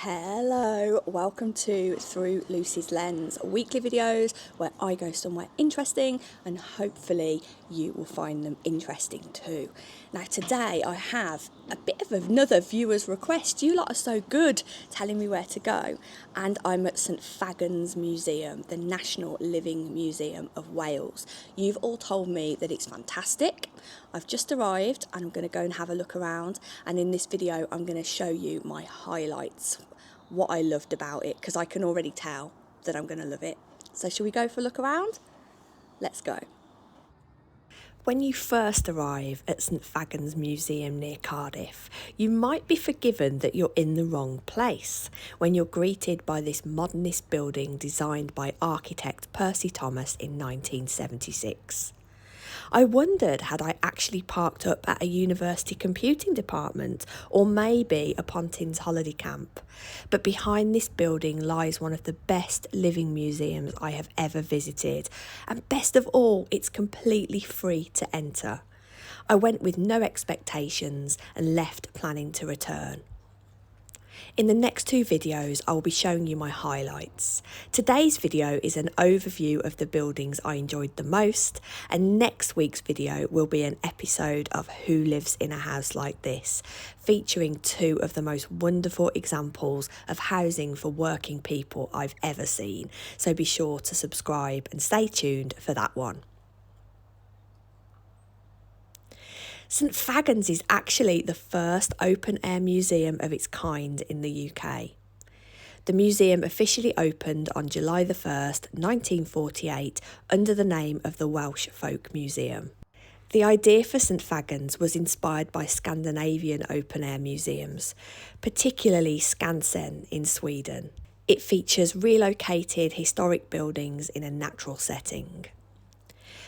Hello, welcome to Through Lucy's Lens, weekly videos where I go somewhere interesting and hopefully you will find them interesting too. Now today I have a bit of another viewer's request. You lot are so good telling me where to go, and I'm at St.Fagans Museum, the National Living Museum of Wales. You've all told me that it's fantastic. I've just arrived and I'm going to go and have a look around, and in this video I'm going to show you my highlights, what I loved about it, because I can already tell that I'm going to love it. So shall we go for a look around? Let's go. When you first arrive at St.Fagans Museum near Cardiff, you might be forgiven that you're in the wrong place when you're greeted by this modernist building designed by architect Percy Thomas in 1976. I wondered had I actually parked up at a university computing department or maybe a Pontins holiday camp. But behind this building lies one of the best living museums I have ever visited. And best of all, it's completely free to enter. I went with no expectations and left planning to return. In the next two videos, I will be showing you my highlights. Today's video is an overview of the buildings I enjoyed the most, and next week's video will be an episode of Who Lives in a House Like This, featuring two of the most wonderful examples of housing for working people I've ever seen. So be sure to subscribe and stay tuned for that one. St Fagans is actually the first open-air museum of its kind in the UK. The museum officially opened on July the 1st, 1948, under the name of the Welsh Folk Museum. The idea for St Fagans was inspired by Scandinavian open-air museums, particularly Skansen in Sweden. It features relocated historic buildings in a natural setting.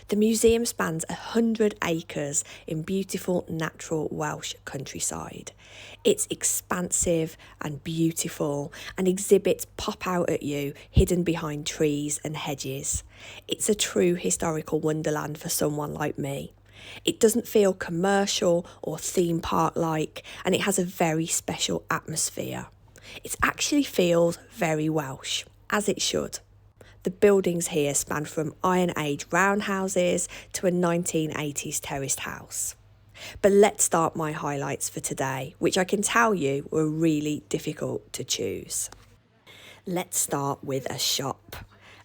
The museum spans 100 acres in beautiful natural Welsh countryside. It's expansive and beautiful, and exhibits pop out at you hidden behind trees and hedges. It's a true historical wonderland for someone like me. It doesn't feel commercial or theme park-like, and it has a very special atmosphere. It actually feels very Welsh, as it should. The buildings here span from Iron Age roundhouses to a 1980s terraced house. But let's start my highlights for today, which I can tell you were really difficult to choose. Let's start with a shop.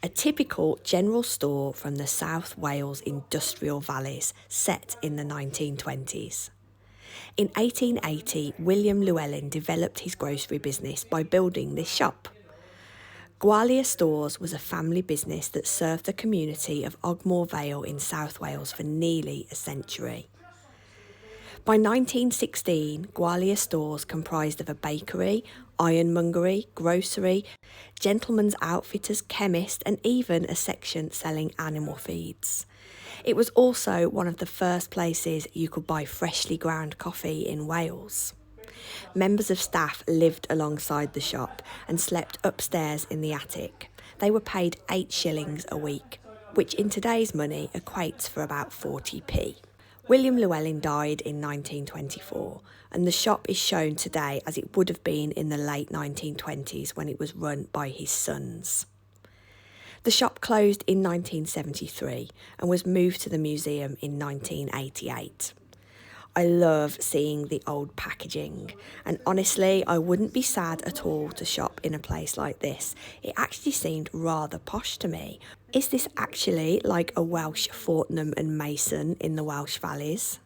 A typical general store from the South Wales industrial valleys set in the 1920s. In 1880, William Llewellyn developed his grocery business by building this shop. Gwalia Stores was a family business that served the community of Ogmore Vale in South Wales for nearly a century. By 1916, Gwalia Stores comprised of a bakery, ironmongery, grocery, gentlemen's outfitters, chemist, and even a section selling animal feeds. It was also one of the first places you could buy freshly ground coffee in Wales. Members of staff lived alongside the shop and slept upstairs in the attic. They were paid 8 shillings a week, which in today's money equates for about 40p. William Llewellyn died in 1924, and the shop is shown today as it would have been in the late 1920s when it was run by his sons. The shop closed in 1973 and was moved to the museum in 1988. I love seeing the old packaging, and honestly I wouldn't be sad at all to shop in a place like this. It actually seemed rather posh to me. Is this actually like a Welsh Fortnum and Mason in the Welsh valleys?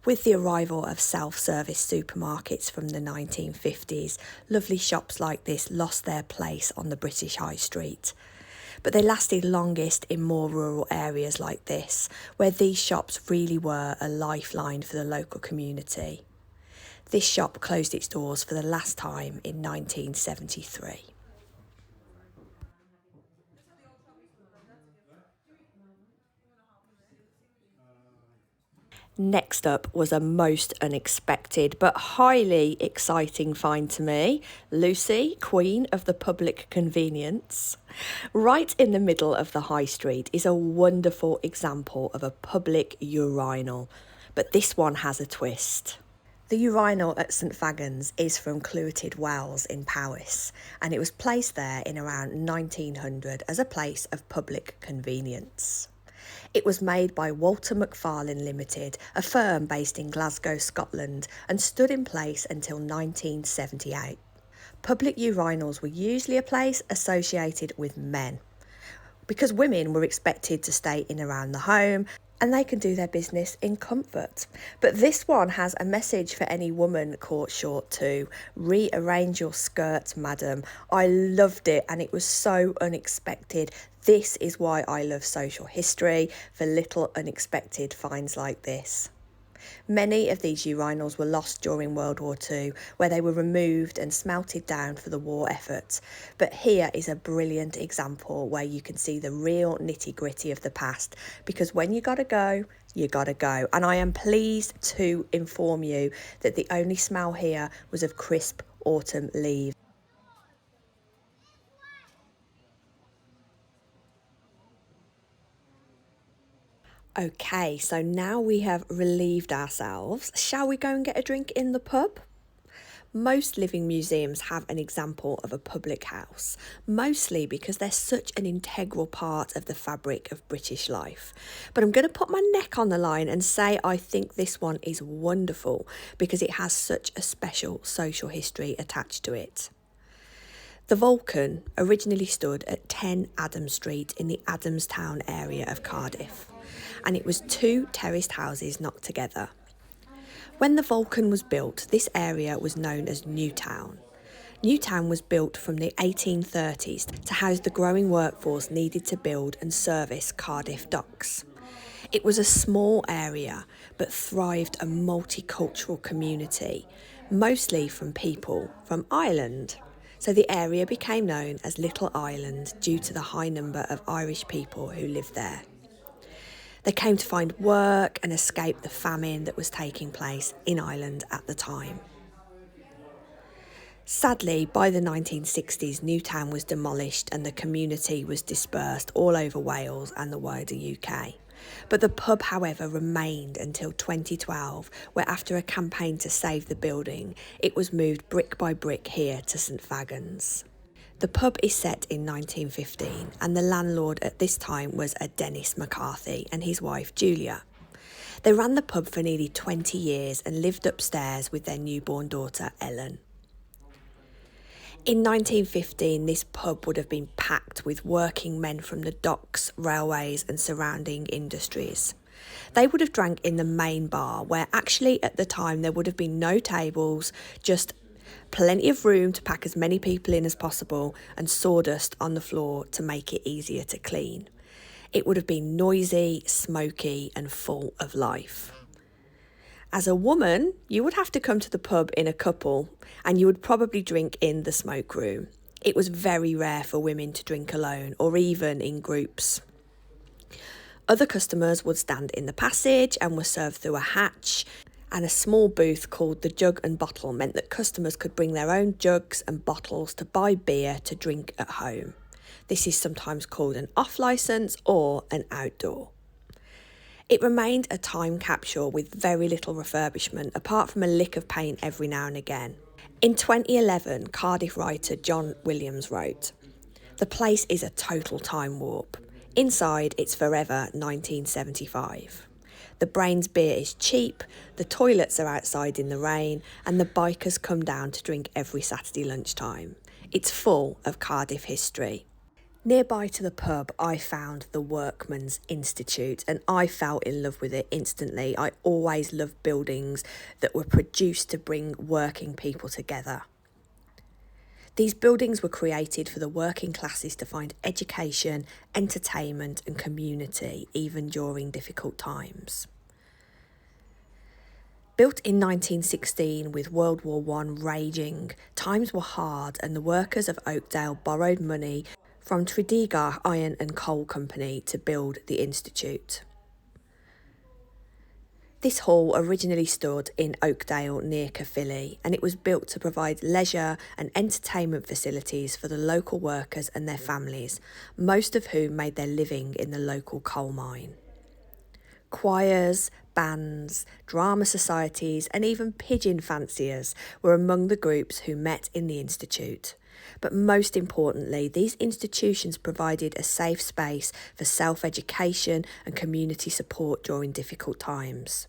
With the arrival of self-service supermarkets from the 1950s, lovely shops like this lost their place on the British High Street. But they lasted longest in more rural areas like this, where these shops really were a lifeline for the local community. This shop closed its doors for the last time in 1973. Next up was a most unexpected but highly exciting find to me. Lucy, Queen of the Public Convenience. Right in the middle of the high street is a wonderful example of a public urinal, but this one has a twist. The urinal at St.Fagans is from Clwyd Wells in Powys, and it was placed there in around 1900 as a place of public convenience. It was made by Walter Macfarlane Limited, a firm based in Glasgow, Scotland, and stood in place until 1978. Public urinals were usually a place associated with men, because women were expected to stay in around the home and they can do their business in comfort. But this one has a message for any woman caught short too. Rearrange your skirts, madam. I loved it and it was so unexpected. This is why I love social history, for little unexpected finds like this. Many of these urinals were lost during World War II, where they were removed and smelted down for the war effort. But here is a brilliant example where you can see the real nitty-gritty of the past, because when you gotta go, you gotta go. And I am pleased to inform you that the only smell here was of crisp autumn leaves. Okay, so now we have relieved ourselves, shall we go and get a drink in the pub? Most living museums have an example of a public house, mostly because they're such an integral part of the fabric of British life. But I'm going to put my neck on the line and say I think this one is wonderful because it has such a special social history attached to it. The Vulcan originally stood at 10 Adam Street in the Adamstown area of Cardiff, and it was two terraced houses knocked together. When the Vulcan was built, this area was known as Newtown. Newtown was built from the 1830s to house the growing workforce needed to build and service Cardiff docks. It was a small area, but thrived a multicultural community, mostly from people from Ireland. So the area became known as Little Ireland due to the high number of Irish people who lived there. They came to find work and escape the famine that was taking place in Ireland at the time. Sadly, by the 1960s, Newtown was demolished and the community was dispersed all over Wales and the wider UK. But the pub, however, remained until 2012, where after a campaign to save the building, it was moved brick by brick here to St Fagans. The pub is set in 1915 and the landlord at this time was a Dennis McCarthy and his wife Julia. They ran the pub for nearly 20 years and lived upstairs with their newborn daughter Ellen. In 1915, this pub would have been packed with working men from the docks, railways and surrounding industries. They would have drank in the main bar, where actually at the time there would have been no tables, just plenty of room to pack as many people in as possible and sawdust on the floor to make it easier to clean. It would have been noisy, smoky and full of life. As a woman, you would have to come to the pub in a couple and you would probably drink in the smoke room. It was very rare for women to drink alone or even in groups. Other customers would stand in the passage and were served through a hatch, and a small booth called the Jug and Bottle meant that customers could bring their own jugs and bottles to buy beer to drink at home. This is sometimes called an off-licence or an outdoor. It remained a time capsule with very little refurbishment, apart from a lick of paint every now and again. In 2011, Cardiff writer John Williams wrote, "The place is a total time warp. Inside, it's forever 1975. The Brains beer is cheap, the toilets are outside in the rain, and the bikers come down to drink every Saturday lunchtime. It's full of Cardiff history." Nearby to the pub, I found the Workmen's Institute and I fell in love with it instantly. I always loved buildings that were produced to bring working people together. These buildings were created for the working classes to find education, entertainment and community, even during difficult times. Built in 1916 with World War I raging, times were hard and the workers of Oakdale borrowed money from Tredegar Iron and Coal Company to build the institute. This hall originally stood in Oakdale near Caerphilly, and it was built to provide leisure and entertainment facilities for the local workers and their families, most of whom made their living in the local coal mine. Choirs, bands, drama societies, and even pigeon fanciers were among the groups who met in the Institute. But most importantly, these institutions provided a safe space for self-education and community support during difficult times.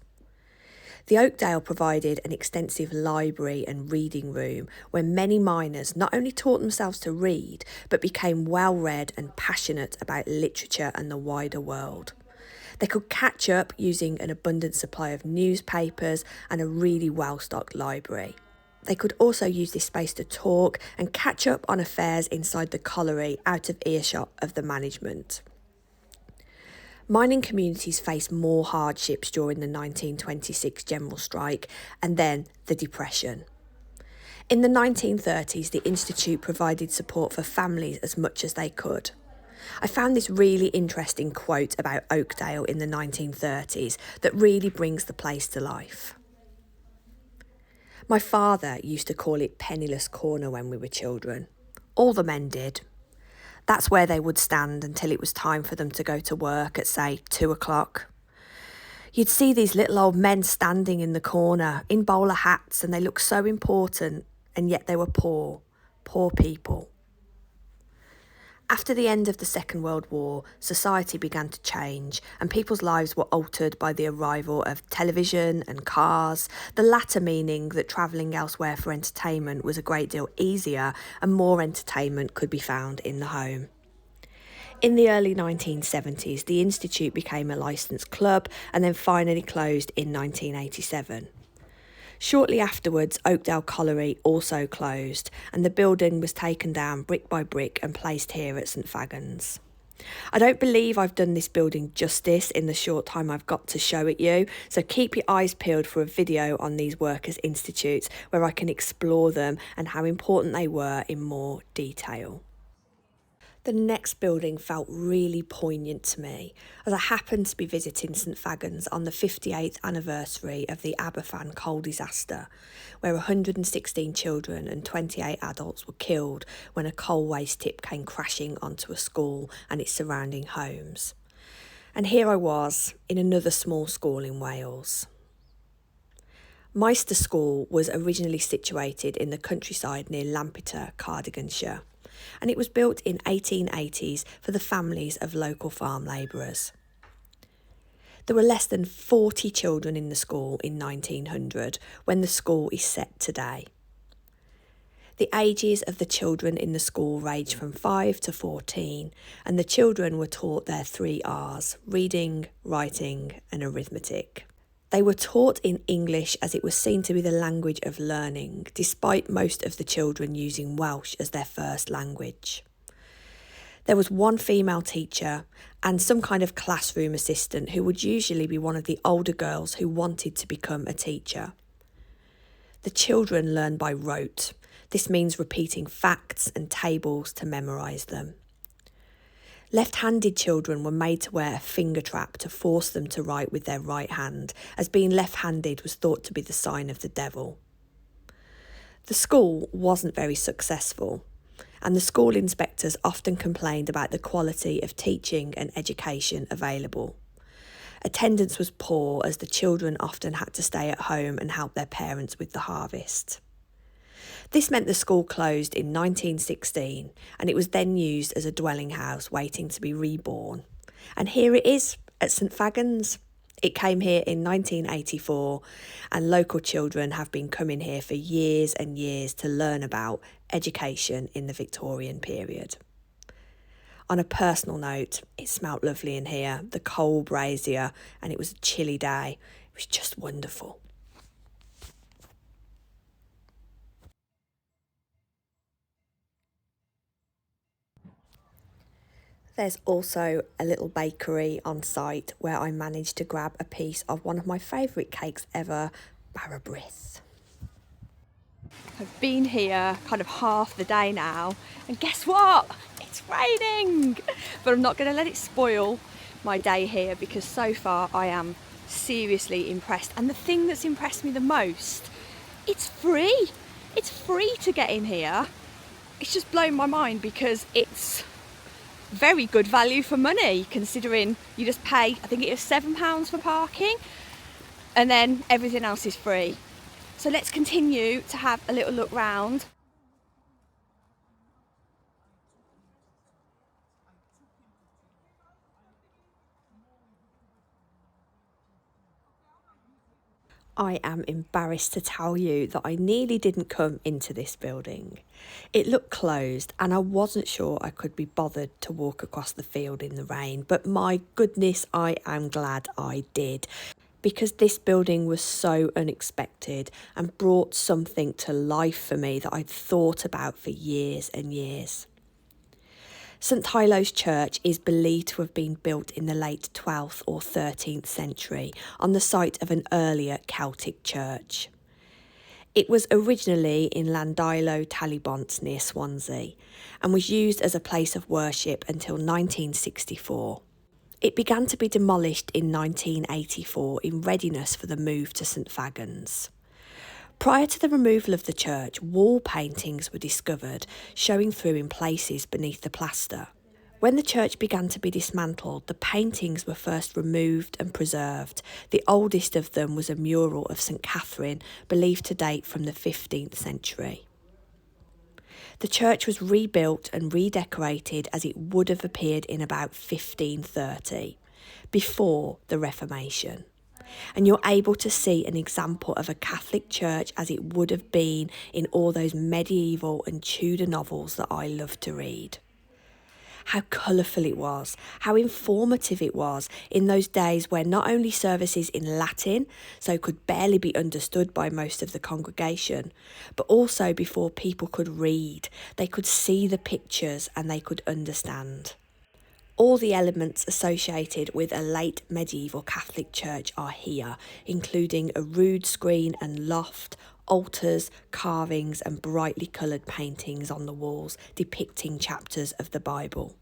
The Oakdale provided an extensive library and reading room where many miners not only taught themselves to read, but became well-read and passionate about literature and the wider world. They could catch up using an abundant supply of newspapers and a really well-stocked library. They could also use this space to talk and catch up on affairs inside the colliery out of earshot of the management. Mining communities faced more hardships during the 1926 general strike and then the Depression. In the 1930s, the Institute provided support for families as much as they could. I found this really interesting quote about Oakdale in the 1930s that really brings the place to life. My father used to call it Penniless Corner when we were children. All the men did. That's where they would stand until it was time for them to go to work at, say, 2 o'clock. You'd see these little old men standing in the corner in bowler hats, and they looked so important, and yet they were poor people. After the end of the Second World War, society began to change and people's lives were altered by the arrival of television and cars, the latter meaning that travelling elsewhere for entertainment was a great deal easier and more entertainment could be found in the home. In the early 1970s, the Institute became a licensed club and then finally closed in 1987. Shortly afterwards, Oakdale Colliery also closed and the building was taken down brick by brick and placed here at St.Fagans. I don't believe I've done this building justice in the short time I've got to show it you, so keep your eyes peeled for a video on these workers' institutes where I can explore them and how important they were in more detail. The next building felt really poignant to me as I happened to be visiting St.Fagans on the 58th anniversary of the Aberfan coal disaster, where 116 children and 28 adults were killed when a coal waste tip came crashing onto a school and its surrounding homes. And here I was in another small school in Wales. Meister School was originally situated in the countryside near Lampeter, Cardiganshire, and it was built in 1880s for the families of local farm labourers. There were less than 40 children in the school in 1900 when the school is set today. The ages of the children in the school ranged from 5 to 14 and the children were taught their 3 R's: reading, writing and arithmetic. They were taught in English as it was seen to be the language of learning, despite most of the children using Welsh as their first language. There was one female teacher and some kind of classroom assistant who would usually be one of the older girls who wanted to become a teacher. The children learned by rote. This means repeating facts and tables to memorise them. Left-handed children were made to wear a finger trap to force them to write with their right hand, as being left-handed was thought to be the sign of the devil. The school wasn't very successful, and the school inspectors often complained about the quality of teaching and education available. Attendance was poor as the children often had to stay at home and help their parents with the harvest. This meant the school closed in 1916 and it was then used as a dwelling house waiting to be reborn. And here it is at St.Fagans. It came here in 1984 and local children have been coming here for years and years to learn about education in the Victorian period. On a personal note, it smelt lovely in here, the coal brazier, and it was a chilly day. It was just wonderful. There's also a little bakery on site where I managed to grab a piece of one of my favourite cakes ever, Barrabrith. I've been here kind of half the day now, and guess what? It's raining! But I'm not going to let it spoil my day here because so far I am seriously impressed. And the thing that's impressed me the most, it's free! It's free to get in here. It's just blown my mind because it's very good value for money, considering you just pay, I think it is £7 for parking, and then everything else is free. So let's continue to have a little look round. I am embarrassed to tell you that I nearly didn't come into this building. It looked closed and I wasn't sure I could be bothered to walk across the field in the rain, but my goodness, I am glad I did, because this building was so unexpected and brought something to life for me that I'd thought about for years and years. St Tylo's Church is believed to have been built in the late 12th or 13th century on the site of an earlier Celtic church. It was originally in Llandilo Talybont near Swansea and was used as a place of worship until 1964. It began to be demolished in 1984 in readiness for the move to St Fagans. Prior to the removal of the church, wall paintings were discovered, showing through in places beneath the plaster. When the church began to be dismantled, the paintings were first removed and preserved. The oldest of them was a mural of St Catherine, believed to date from the 15th century. The church was rebuilt and redecorated as it would have appeared in about 1530, before the Reformation. And you're able to see an example of a Catholic church as it would have been in all those medieval and Tudor novels that I love to read. How colourful it was, how informative it was in those days where not only services in Latin, so could barely be understood by most of the congregation, but also before people could read, they could see the pictures and they could understand. All the elements associated with a late medieval Catholic church are here, including a rood screen and loft, altars, carvings and brightly coloured paintings on the walls depicting chapters of the Bible.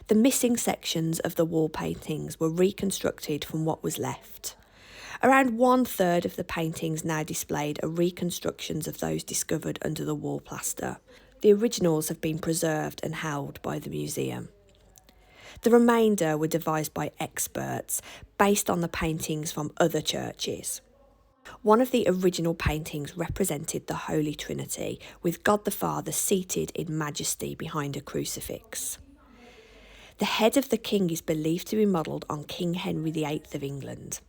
The missing sections of the wall paintings were reconstructed from what was left. Around 1/3 of the paintings now displayed are reconstructions of those discovered under the wall plaster. The originals have been preserved and held by the museum. The remainder were devised by experts based on the paintings from other churches. One of the original paintings represented the Holy Trinity, with God the Father seated in majesty behind a crucifix. The head of the king is believed to be modelled on King Henry VIII of England,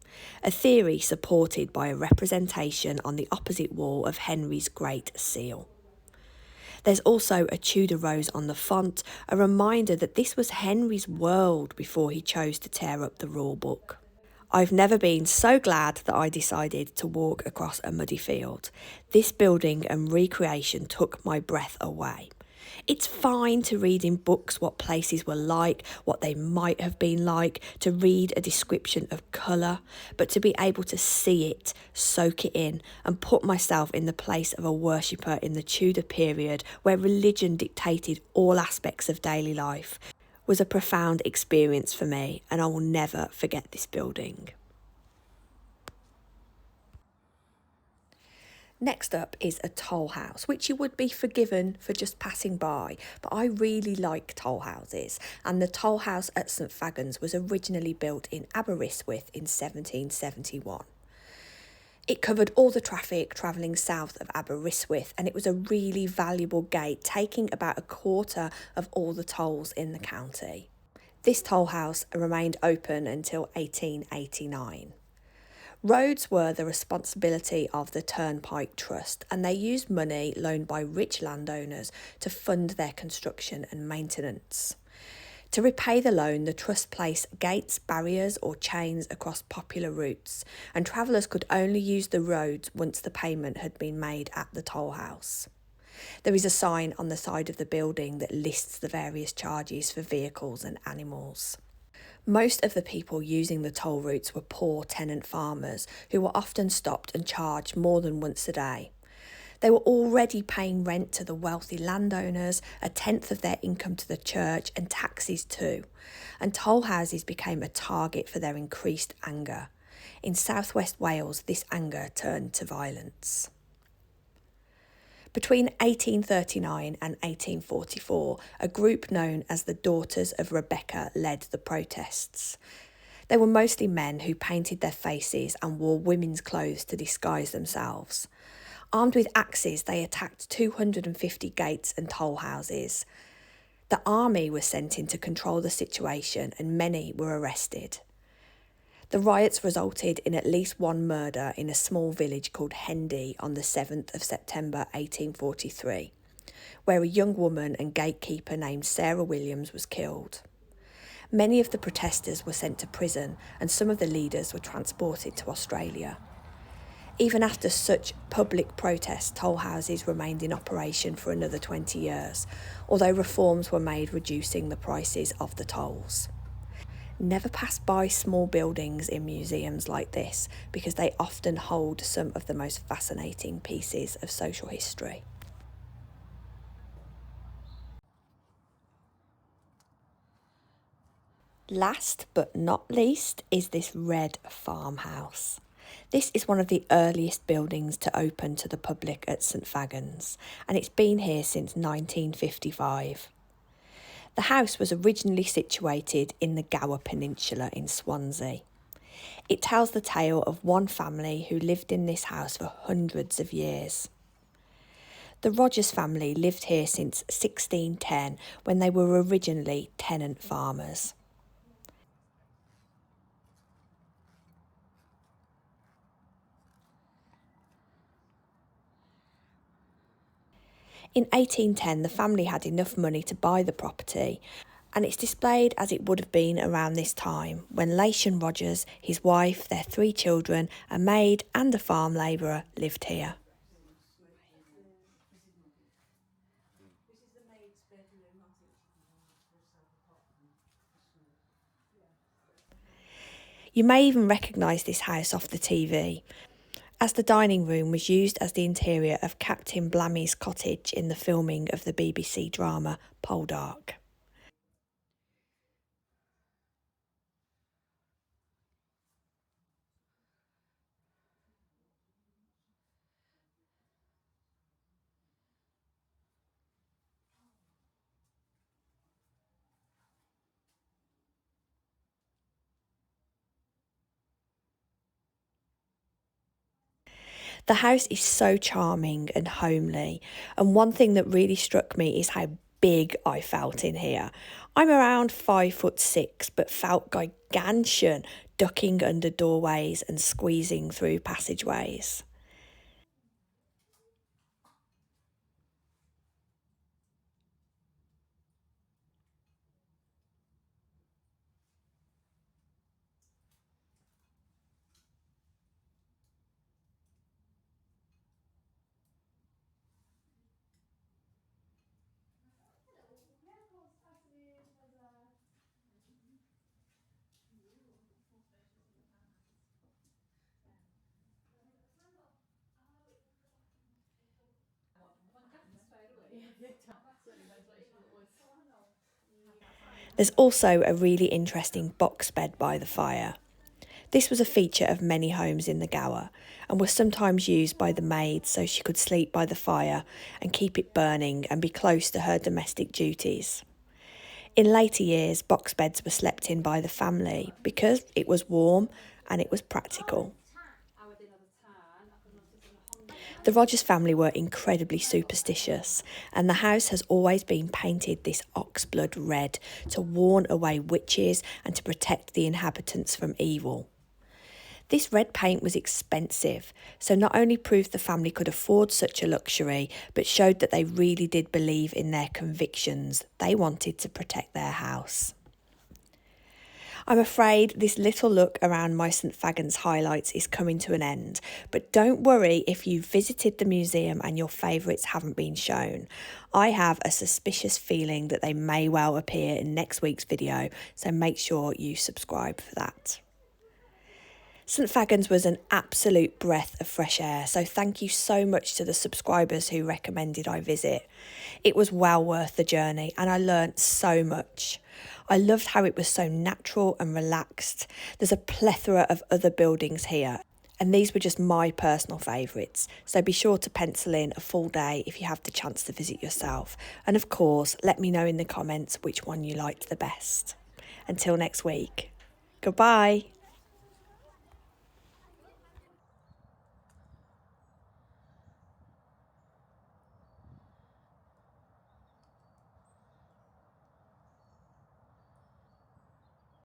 a theory supported by a representation on the opposite wall of Henry's Great Seal. There's also a Tudor rose on the font, a reminder that this was Henry's world before he chose to tear up the rule book. I've never been so glad that I decided to walk across a muddy field. This building and recreation took my breath away. It's fine to read in books what places were like, what they might have been like, to read a description of colour, but to be able to see it, soak it in, and put myself in the place of a worshipper in the Tudor period where religion dictated all aspects of daily life was a profound experience for me, and I will never forget this building. Next up is a toll house, which you would be forgiven for just passing by, but I really like toll houses, and the toll house at St Fagans was originally built in Aberystwyth in 1771. It covered all the traffic travelling south of Aberystwyth, and it was a really valuable gate, taking about a quarter of all the tolls in the county. This toll house remained open until 1889. Roads were the responsibility of the Turnpike Trust, and they used money loaned by rich landowners to fund their construction and maintenance. To repay the loan, the trust placed gates, barriers or chains across popular routes, and travellers could only use the roads once the payment had been made at the toll house. There is a sign on the side of the building that lists the various charges for vehicles and animals. Most of the people using the toll routes were poor tenant farmers who were often stopped and charged more than once a day. They were already paying rent to the wealthy landowners, a tenth of their income to the church, and taxes too, and toll houses became a target for their increased anger. In southwest Wales, this anger turned to violence. Between 1839 and 1844, a group known as the Daughters of Rebecca led the protests. They were mostly men who painted their faces and wore women's clothes to disguise themselves. Armed with axes, they attacked 250 gates and toll houses. The army was sent in to control the situation and many were arrested. The riots resulted in at least one murder in a small village called Hendy on the 7th of September 1843, where a young woman and gatekeeper named Sarah Williams was killed. Many of the protesters were sent to prison and some of the leaders were transported to Australia. Even after such public protests, toll houses remained in operation for another 20 years, although reforms were made reducing the prices of the tolls. Never pass by small buildings in museums like this because they often hold some of the most fascinating pieces of social history. Last but not least is this red farmhouse. This is one of the earliest buildings to open to the public at St. Fagans, and it's been here since 1955. The house was originally situated in the Gower Peninsula in Swansea. It tells the tale of one family who lived in this house for hundreds of years. The Rogers family lived here since 1610 when they were originally tenant farmers. In 1810, the family had enough money to buy the property, and it's displayed as it would have been around this time when Latian Rogers, his wife, their 3 children, a maid and a farm labourer lived here. You may even recognise this house off the TV, as the dining room was used as the interior of Captain Blammy's cottage in the filming of the BBC drama Poldark. The house is so charming and homely, and one thing that really struck me is how big I felt in here. I'm around 5'6", but felt gargantuan, ducking under doorways and squeezing through passageways. There's also a really interesting box bed by the fire. This was a feature of many homes in the Gower and was sometimes used by the maid so she could sleep by the fire and keep it burning and be close to her domestic duties. In later years, box beds were slept in by the family because it was warm and it was practical. The Rogers family were incredibly superstitious, and the house has always been painted this oxblood red to warn away witches and to protect the inhabitants from evil. This red paint was expensive, so not only proved the family could afford such a luxury, but showed that they really did believe in their convictions. They wanted to protect their house. I'm afraid this little look around my St. Fagans highlights is coming to an end, but don't worry if you've visited the museum and your favourites haven't been shown. I have a suspicious feeling that they may well appear in next week's video, so make sure you subscribe for that. St. Fagans was an absolute breath of fresh air, so thank you so much to the subscribers who recommended I visit. It was well worth the journey and I learnt so much. I loved how it was so natural and relaxed. There's a plethora of other buildings here And these were just my personal favourites, so be sure to pencil in a full day if you have the chance to visit yourself. And of course, let me know in the comments which one you liked the best. Until next week, goodbye.